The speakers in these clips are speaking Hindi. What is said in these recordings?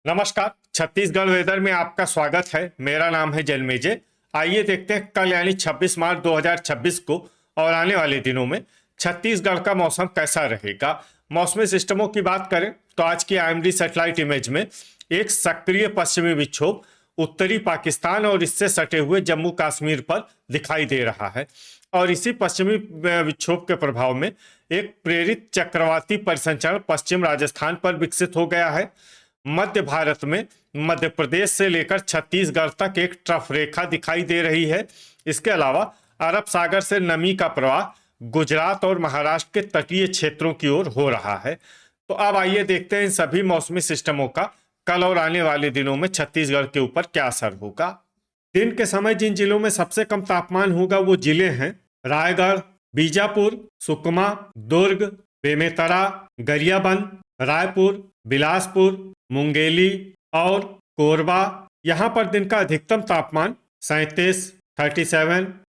नमस्कार। छत्तीसगढ़ वेदर में आपका स्वागत है। मेरा नाम है जन्मेजय। आइए देखते हैं कल यानी 26 मार्च 2026 को और आने वाले दिनों में छत्तीसगढ़ का मौसम कैसा रहेगा। मौसमी सिस्टमों की बात करें तो आज की आईएमडी सैटेलाइट इमेज में एक सक्रिय पश्चिमी विक्षोभ उत्तरी पाकिस्तान और इससे सटे हुए जम्मू कश्मीर पर दिखाई दे रहा है और इसी पश्चिमी विक्षोभ के प्रभाव में एक प्रेरित चक्रवाती परिसंचरण पश्चिम राजस्थान पर विकसित हो गया है। मध्य भारत में मध्य प्रदेश से लेकर छत्तीसगढ़ तक एक ट्रफ रेखा दिखाई दे रही है। इसके अलावा अरब सागर से नमी का प्रवाह गुजरात और महाराष्ट्र के तटीय क्षेत्रों की ओर हो रहा है। तो अब आइए देखते हैं इन सभी मौसमी सिस्टमों का कल और आने वाले दिनों में छत्तीसगढ़ के ऊपर क्या असर होगा। दिन के समय जिन जिलों में सबसे कम तापमान होगा वो जिले हैं रायगढ़, बीजापुर, सुकमा, दुर्ग, बेमेतरा, गरियाबंद, रायपुर, बिलासपुर, मुंगेली और कोरबा। यहाँ पर दिन का अधिकतम तापमान 37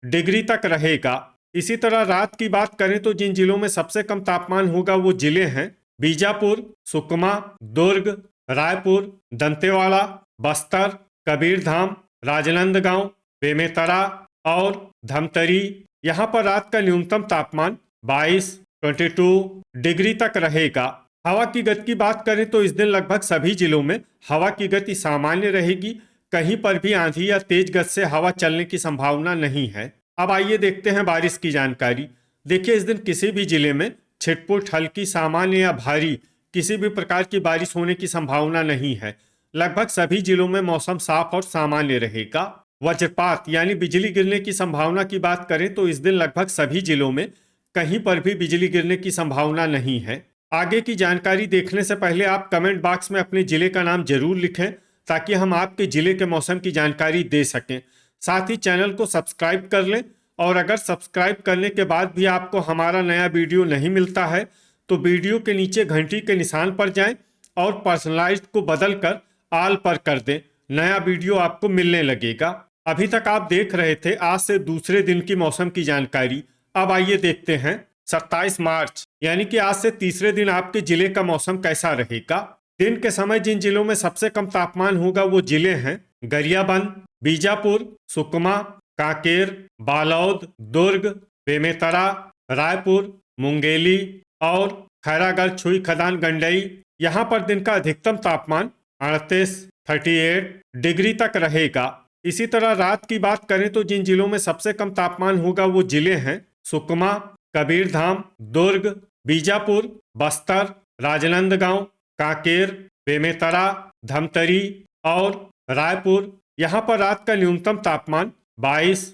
डिग्री तक रहेगा। इसी तरह रात की बात करें तो जिन जिलों में सबसे कम तापमान होगा वो जिले हैं बीजापुर, सुकमा, दुर्ग, रायपुर, दंतेवाड़ा, बस्तर, कबीरधाम, राजनांदगांव, बेमेतरा और धमतरी। यहाँ पर रात का न्यूनतम तापमान 22 डिग्री तक रहेगा। हवा की गति की बात करें तो इस दिन लगभग सभी जिलों में हवा की गति सामान्य रहेगी। कहीं पर भी आंधी या तेज गति से हवा चलने की संभावना नहीं है। अब आइए देखते हैं बारिश की जानकारी। देखिए, इस दिन किसी भी जिले में छिटपुट, हल्की, सामान्य या भारी किसी भी प्रकार की बारिश होने की संभावना नहीं है। लगभग सभी जिलों में मौसम साफ और सामान्य रहेगा। वज्रपात यानी बिजली गिरने की संभावना की बात करें तो इस दिन लगभग सभी जिलों में कहीं पर भी बिजली गिरने की संभावना नहीं है। आगे की जानकारी देखने से पहले आप कमेंट बॉक्स में अपने जिले का नाम जरूर लिखें ताकि हम आपके जिले के मौसम की जानकारी दे सकें। साथ ही चैनल को सब्सक्राइब कर लें और अगर सब्सक्राइब करने के बाद भी आपको हमारा नया वीडियो नहीं मिलता है तो वीडियो के नीचे घंटी के निशान पर जाएं और पर्सनलाइज्ड को बदल कर ऑल पर कर दें। नया वीडियो आपको मिलने लगेगा। अभी तक आप देख रहे थे आज से दूसरे दिन की मौसम की जानकारी। अब आइए देखते हैं 27 मार्च यानी कि आज से तीसरे दिन आपके जिले का मौसम कैसा रहेगा। दिन के समय जिन जिलों में सबसे कम तापमान होगा वो जिले हैं गरियाबंद, बीजापुर, सुकमा, कांकेर, बालोद, दुर्ग, बेमेतरा, रायपुर, मुंगेली और खैरागढ़, छुई खदान, गंडई। यहाँ पर दिन का अधिकतम तापमान 38 डिग्री तक रहेगा। इसी तरह रात की बात करें तो जिन जिलों में सबसे कम तापमान होगा वो जिले हैं सुकमा, कबीरधाम, दुर्ग, बीजापुर, बस्तर, राजनांदगांव, कांकेर, बेमेतरा, धमतरी और रायपुर। यहाँ पर रात का न्यूनतम तापमान 22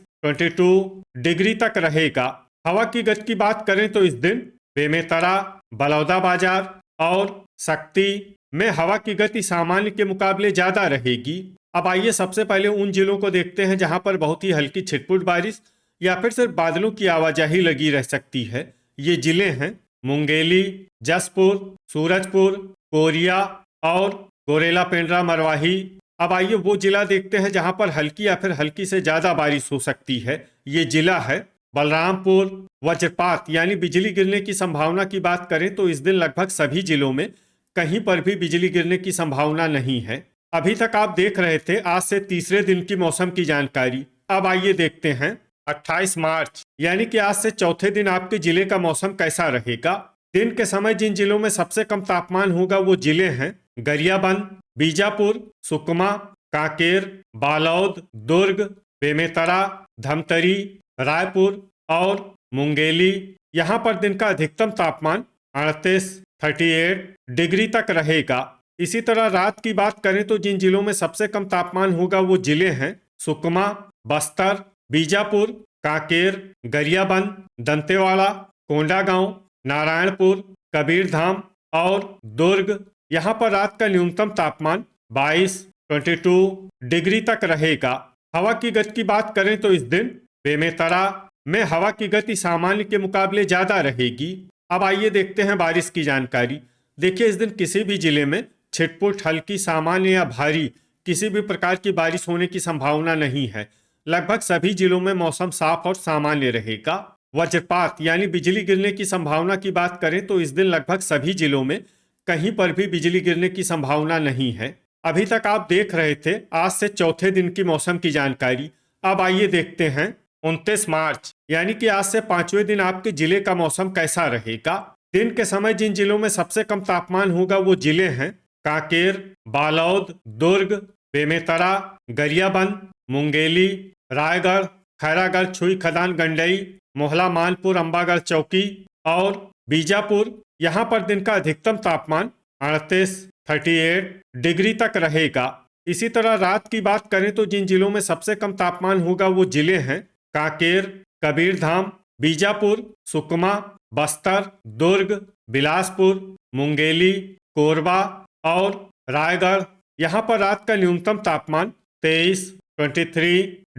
डिग्री तक रहेगा। हवा की गति की बात करें तो इस दिन बेमेतरा, बलौदाबाजार और शक्ति में हवा की गति सामान्य के मुकाबले ज्यादा रहेगी। अब आइए सबसे पहले उन जिलों को देखते हैं जहां पर बहुत ही हल्की छिटपुट बारिश या फिर सिर्फ बादलों की आवाजाही लगी रह सकती है। ये जिले हैं मुंगेली, जसपुर, सूरजपुर, कोरिया और गोरेला, पेंड्रा, मरवाही। अब आइए वो जिला देखते हैं जहां पर हल्की या फिर हल्की से ज्यादा बारिश हो सकती है। ये जिला है बलरामपुर। वज्रपात यानी बिजली गिरने की संभावना की बात करें तो इस दिन लगभग सभी जिलों में कहीं पर भी बिजली गिरने की संभावना नहीं है। अभी तक आप देख रहे थे आज से तीसरे दिन की मौसम की जानकारी। अब आइए देखते हैं 28 मार्च यानी कि आज से चौथे दिन आपके जिले का मौसम कैसा रहेगा। दिन के समय जिन जिलों में सबसे कम तापमान होगा वो जिले हैं गरियाबंद, बीजापुर, सुकमा, कांकेर, बालोद, दुर्ग, बेमेतरा, धमतरी, रायपुर और मुंगेली। यहाँ पर दिन का अधिकतम तापमान 38 डिग्री तक रहेगा। इसी तरह रात की बात करें तो जिन जिलों में सबसे कम तापमान होगा वो जिले हैं सुकमा, बस्तर, बीजापुर, कांकेर, गरियाबंद, दंतेवाड़ा, कोंडागांव, नारायणपुर, कबीरधाम और दुर्ग। यहाँ पर रात का न्यूनतम तापमान 22 डिग्री तक रहेगा। हवा की गति की बात करें तो इस दिन बेमेतरा में हवा की गति सामान्य के मुकाबले ज्यादा रहेगी। अब आइए देखते हैं बारिश की जानकारी। देखिए, इस दिन किसी भी जिले में छिटपुट, हल्की, सामान्य या भारी किसी भी प्रकार की बारिश होने की संभावना नहीं है। लगभग सभी जिलों में मौसम साफ और सामान्य रहेगा। वज्रपात यानी बिजली गिरने की संभावना की बात करें तो इस दिन लगभग सभी जिलों में कहीं पर भी बिजली गिरने की संभावना नहीं है। अभी तक आप देख रहे थे आज से चौथे दिन की मौसम की जानकारी। अब आइए देखते हैं 29 मार्च यानी कि आज से पांचवें दिन आपके जिले का मौसम कैसा रहेगा। दिन के समय जिन जिलों में सबसे कम तापमान होगा वो जिले हैं कांकेर, बालोद, दुर्ग, बेमेतरा, गरियाबंद, मुंगेली, रायगढ़, खैरागढ़, छुई, खदान, गंडई, मोहला, मानपुर, अंबागढ़ चौकी और बीजापुर। यहाँ पर दिन का अधिकतम तापमान 38 डिग्री तक रहेगा। इसी तरह रात की बात करें तो जिन जिलों में सबसे कम तापमान होगा वो जिले हैं कांकेर, कबीरधाम, बीजापुर, सुकमा, बस्तर, दुर्ग, बिलासपुर, मुंगेली, कोरबा और रायगढ़। यहाँ पर रात का न्यूनतम तापमान 23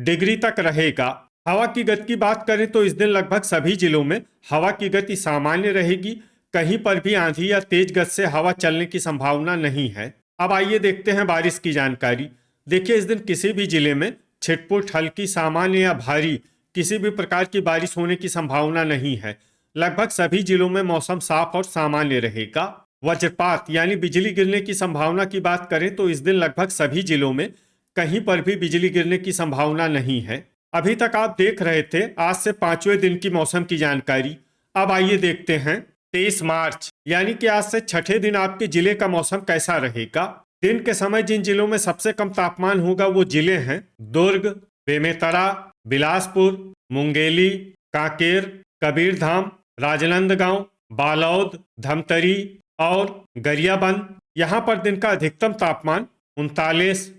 डिग्री तक रहेगा। हवा की गति की बात करें तो इस दिन लगभग सभी जिलों में हवा की गति सामान्य रहेगी। कहीं पर भी आंधी या तेज गति से हवा चलने की संभावना नहीं है। अब आइए देखते हैं बारिश की जानकारी। देखिए, इस दिन किसी भी जिले में छिटपुट, हल्की, सामान्य या भारी किसी भी प्रकार की बारिश होने की संभावना नहीं है। लगभग सभी जिलों में मौसम साफ और सामान्य रहेगा। वज्रपात यानी बिजली गिरने की संभावना की बात करें तो इस दिन लगभग सभी जिलों में कहीं पर भी बिजली गिरने की संभावना नहीं है। अभी तक आप देख रहे थे आज से पांचवें दिन की मौसम की जानकारी। अब आइए देखते हैं 23 मार्च यानी कि आज से छठे दिन आपके जिले का मौसम कैसा रहेगा। दिन के समय जिन जिलों में सबसे कम तापमान होगा वो जिले हैं दुर्ग, बेमेतरा, बिलासपुर, मुंगेली, कांकेर, कबीरधाम, राजनांदगांव, बालोद, धमतरी और गरियाबंद। यहाँ पर दिन का अधिकतम तापमान 39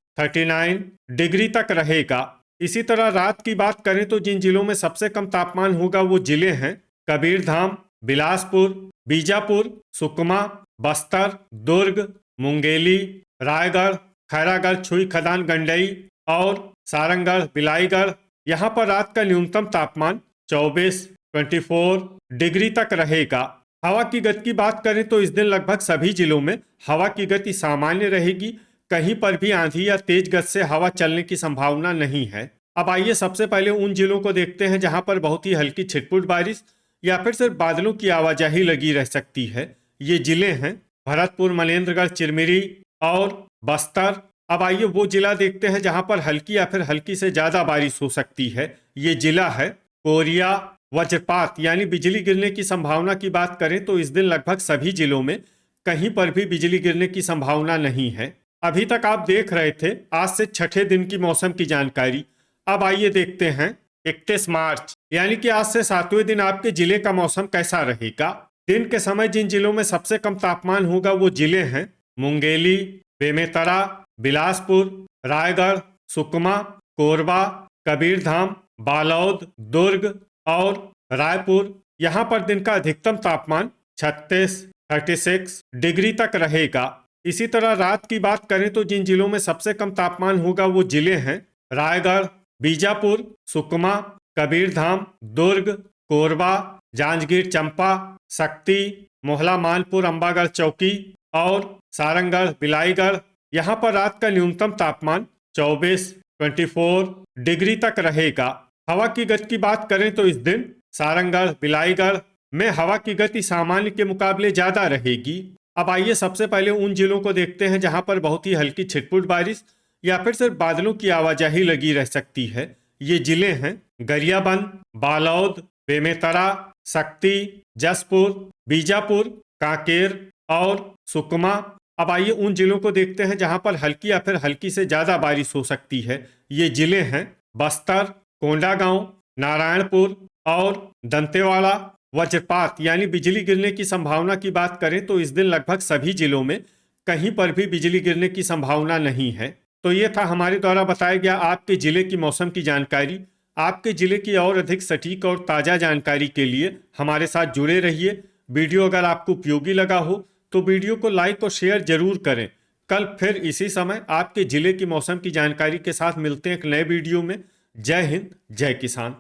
डिग्री तक रहेगा। इसी तरह रात की बात करें तो जिन जिलों में सबसे कम तापमान होगा वो जिले हैं कबीरधाम, बिलासपुर, बीजापुर, सुकमा, बस्तर, दुर्ग, मुंगेली, रायगढ़, खैरागढ़, छुई, खदान, गंडई और सारंगढ़, बिलाईगढ़। यहाँ पर रात का न्यूनतम तापमान 24 डिग्री तक रहेगा। हवा की गति की बात करें तो इस दिन लगभग सभी जिलों में हवा की गति सामान्य रहेगी। कहीं पर भी आंधी या तेज गति से हवा चलने की संभावना नहीं है। अब आइए सबसे पहले उन जिलों को देखते हैं जहां पर बहुत ही हल्की छिटपुट बारिश या फिर सिर्फ बादलों की आवाजाही लगी रह सकती है। ये जिले हैं भरतपुर, मनेन्द्रगढ़, चिरमिरी और बस्तर। अब आइए वो जिला देखते हैं जहां पर हल्की या फिर हल्की से ज्यादा बारिश हो सकती है। ये जिला है कोरिया। वज्रपात यानी बिजली गिरने की संभावना की बात करें तो इस दिन लगभग सभी जिलों में कहीं पर भी बिजली गिरने की संभावना नहीं है। अभी तक आप देख रहे थे आज से छठे दिन की मौसम की जानकारी। अब आइए देखते हैं 31 मार्च यानी कि आज से सातवें दिन आपके जिले का मौसम कैसा रहेगा। दिन के समय जिन जिलों में सबसे कम तापमान होगा वो जिले हैं मुंगेली, बेमेतरा, बिलासपुर, रायगढ़, सुकमा, कोरबा, कबीरधाम, बालोद, दुर्ग और रायपुर। यहाँ पर दिन का अधिकतम तापमान 36 डिग्री तक रहेगा। इसी तरह रात की बात करें तो जिन जिलों में सबसे कम तापमान होगा वो जिले हैं रायगढ़, बीजापुर, सुकमा, कबीरधाम, दुर्ग, कोरबा, जांजगीर चांपा, शक्ति, मोहला, मानपुर, अंबागढ़ चौकी और सारंगढ़, बिलाईगढ़। यहाँ पर रात का न्यूनतम तापमान 24 डिग्री तक रहेगा। हवा की गति की बात करें तो इस दिन सारंगढ़, बिलाईगढ़ में हवा की गति सामान्य के मुकाबले ज्यादा रहेगी। अब आइए सबसे पहले उन जिलों को देखते हैं जहां पर बहुत ही हल्की छिटपुट बारिश या फिर सिर्फ बादलों की आवाजाही लगी रह सकती है। ये जिले हैं गरियाबंद, बालोद, बेमेतरा, शक्ति, जसपुर, बीजापुर, कांकेर और सुकमा। अब आइए उन जिलों को देखते हैं जहां पर हल्की या फिर हल्की से ज्यादा बारिश हो सकती है। ये जिले हैं बस्तर, कोंडागांव, नारायणपुर और दंतेवाड़ा। वज्रपात यानी बिजली गिरने की संभावना की बात करें तो इस दिन लगभग सभी जिलों में कहीं पर भी बिजली गिरने की संभावना नहीं है। तो ये था हमारे द्वारा बताया गया आपके जिले की मौसम की जानकारी। आपके जिले की और अधिक सटीक और ताज़ा जानकारी के लिए हमारे साथ जुड़े रहिए। वीडियो अगर आपको उपयोगी लगा हो तो वीडियो को लाइक और शेयर जरूर करें। कल फिर इसी समय आपके जिले की मौसम की जानकारी के साथ मिलते हैं एक नए वीडियो में। जय हिंद, जय किसान।